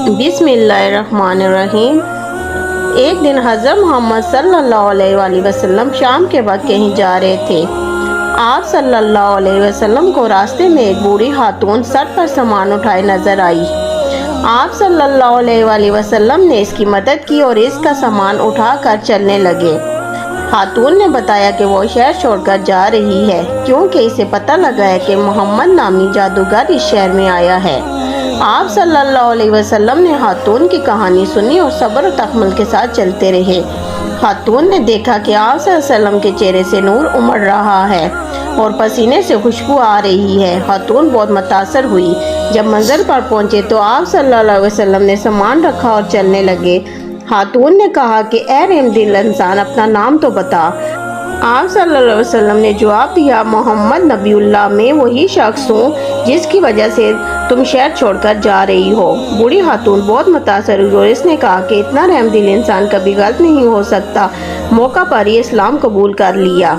बिस्मिल्लाहिर्रहमानिर्रहीम। एक दिन हज़रत मोहम्मद सल्लल्लाहु अलैहि वसल्लम शाम के वक्त कहीं जा रहे थे। आप सल्लल्लाहु अलैहि वसल्लम को रास्ते में एक बूढ़ी खातून सर पर सामान उठाए नजर आई। आप सल्लल्लाहु अलैहि वसल्लम ने इसकी मदद की और इसका सामान उठाकर चलने लगे। खातून ने बताया कि वो शहर छोड़कर जा रही है क्योंकि इसे पता लगा है कि मोहम्मद नामी जादूगर इस शहर में आया है। आप सल्लल्लाहु अलैहि वसल्लम ने खातून की कहानी सुनी और सब्र और तहम्मुल के साथ चलते रहे। खातून ने देखा कि आप सल्लल्लाहु अलैहि वसल्लम के चेहरे से नूर उमड़ रहा है और पसीने से खुशबू आ रही है। खातून बहुत मुतासर हुई। जब मंजिल पर पहुंचे तो आप सल्लल्लाहु अलैहि वसल्लम ने सामान रखा और चलने लगे। खातून ने कहा कि ए रहमदिल इंसान, अपना नाम तो बता। आप सल्लल्लाहु अलैहि वसल्लम ने जवाब दिया, मोहम्मद नबीउल्लाह, मैं वही शख्स हूँ जिसकी वजह से तुम शहर छोड़कर जा रही हो। बूढ़ी खातून बहुत मुतासर हुई और इसने कहा कि इतना रहमदिल इंसान कभी गलत नहीं हो सकता। मौका पर ही इस्लाम कबूल कर लिया।